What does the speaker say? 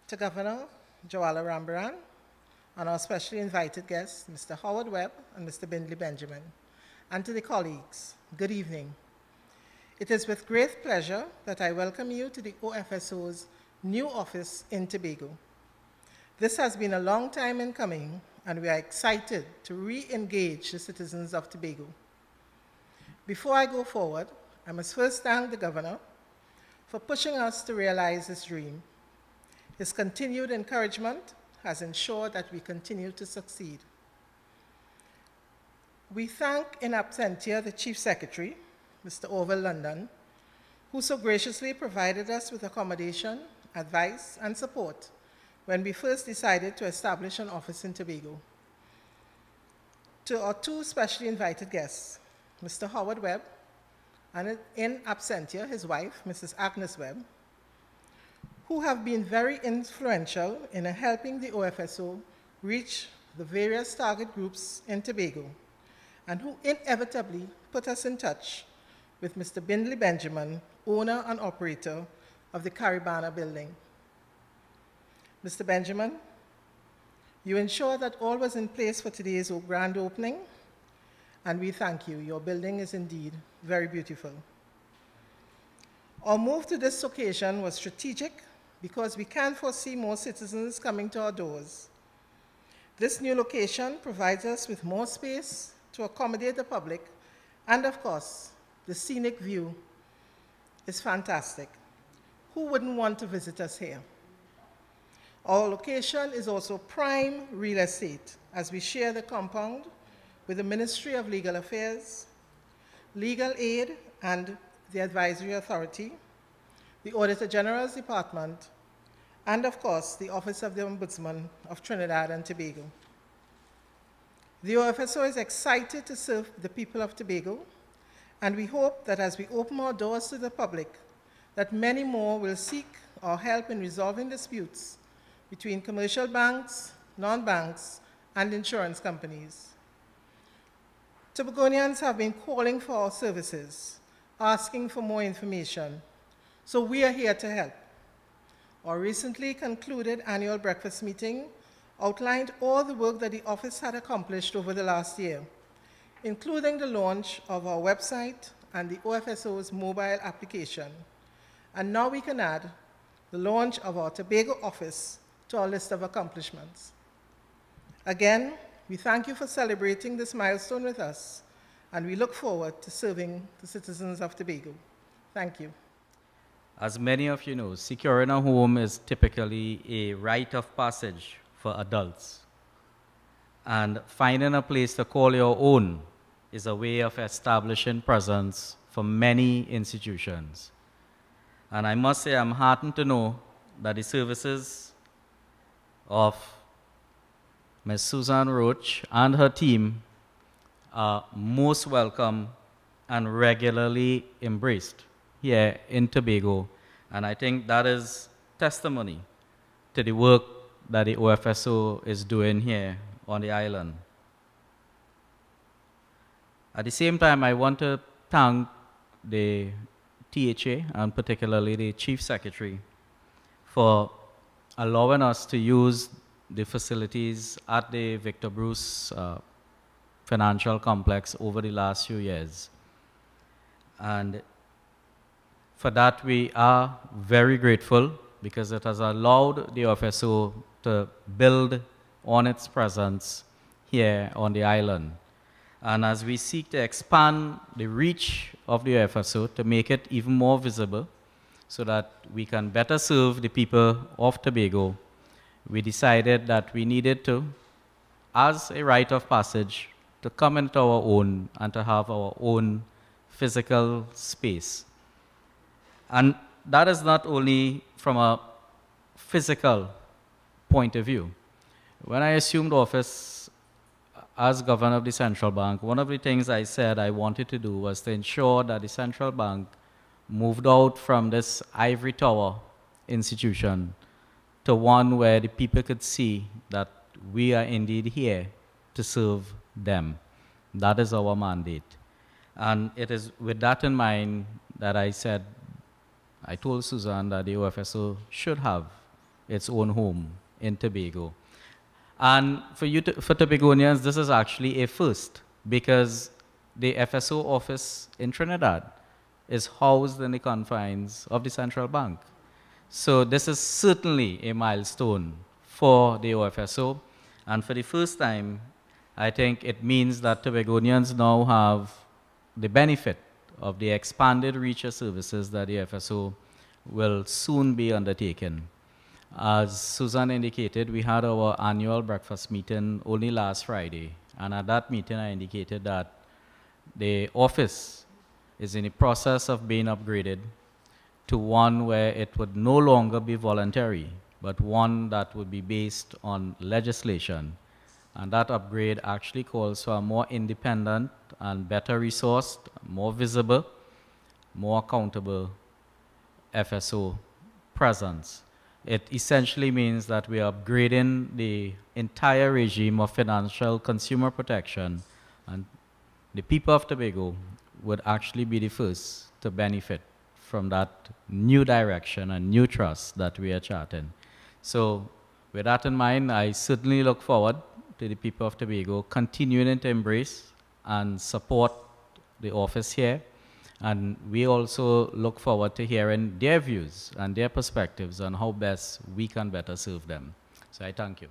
to Governor Joala Rambaran and our specially invited guests, Mr. Howard Webb and Mr. Bindley Benjamin, and to the colleagues, good evening. It is with great pleasure that I welcome you to the OFSO's new office in Tobago. This has been a long time in coming, and we are excited to re-engage the citizens of Tobago. Before I go forward, I must first thank the Governor for pushing us to realize this dream. His continued encouragement has ensured that we continue to succeed. We thank in absentia the Chief Secretary, Mr. Orville London, who so graciously provided us with accommodation, advice, and support when we first decided to establish an office in Tobago. To our two specially invited guests, Mr. Howard Webb, and in absentia his wife, Mrs. Agnes Webb, who have been very influential in helping the OFSO reach the various target groups in Tobago, and who inevitably put us in touch with Mr. Bindley Benjamin, owner and operator of the Caribana building. Mr. Benjamin, you ensured that all was in place for today's grand opening, and we thank you. Your building is indeed very beautiful. Our move to this occasion was strategic because we can't foresee more citizens coming to our doors. This new location provides us with more space to accommodate the public, and of course, the scenic view is fantastic. Who wouldn't want to visit us here? Our location is also prime real estate, as we share the compound with the Ministry of Legal Affairs, Legal Aid and the Advisory Authority, the Auditor General's Department, and of course, the Office of the Ombudsman of Trinidad and Tobago. The OFSO is excited to serve the people of Tobago, and we hope that as we open our doors to the public, that many more will seek our help in resolving disputes between commercial banks, non-banks, and insurance companies. Tobagonians have been calling for our services, asking for more information, so we are here to help. Our recently concluded annual breakfast meeting outlined all the work that the office had accomplished over the last year, including the launch of our website and the OFSO's mobile application. And now we can add the launch of our Tobago office to our list of accomplishments. Again, we thank you for celebrating this milestone with us, and we look forward to serving the citizens of Tobago. Thank you. As many of you know, securing a home is typically a rite of passage for adults. And finding a place to call your own is a way of establishing presence for many institutions. And I must say I'm heartened to know that the services of Ms. Susan Roach and her team are most welcome and regularly embraced here in Tobago. And I think that is testimony to the work that the OFSO is doing here on the island. At the same time, I want to thank the THA and particularly the Chief Secretary for allowing us to use the facilities at the Victor Bruce Financial Complex over the last few years. And for that, we are very grateful because it has allowed the OFSO to build on its presence here on the island. And as we seek to expand the reach of the OFSO to make it even more visible so that we can better serve the people of Tobago, we decided that we needed to, as a rite of passage, to come into our own and to have our own physical space. And that is not only from a physical point of view. When I assumed office as governor of the central bank, one of the things I said I wanted to do was to ensure that the central bank moved out from this ivory tower institution to one where the people could see that we are indeed here to serve them. That is our mandate. And it is with that in mind that I told Suzanne that the OFSO should have its own home in Tobago. And for Tobagonians, this is actually a first because the FSO office in Trinidad is housed in the confines of the central bank. So this is certainly a milestone for the OFSO. And for the first time, I think it means that Tobagonians now have the benefit of the expanded reach of services that the FSO will soon be undertaking. As Susan indicated, we had our annual breakfast meeting only last Friday. And at that meeting, I indicated that the office is in the process of being upgraded to one where it would no longer be voluntary, but one that would be based on legislation. And that upgrade actually calls for a more independent and better resourced, more visible, more accountable FSO presence. It essentially means that we are upgrading the entire regime of financial consumer protection, and the people of Tobago would actually be the first to benefit from that new direction and new trust that we are charting. So with that in mind, I certainly look forward to the people of Tobago continuing to embrace and support the office here. And we also look forward to hearing their views and their perspectives on how best we can better serve them. So I thank you.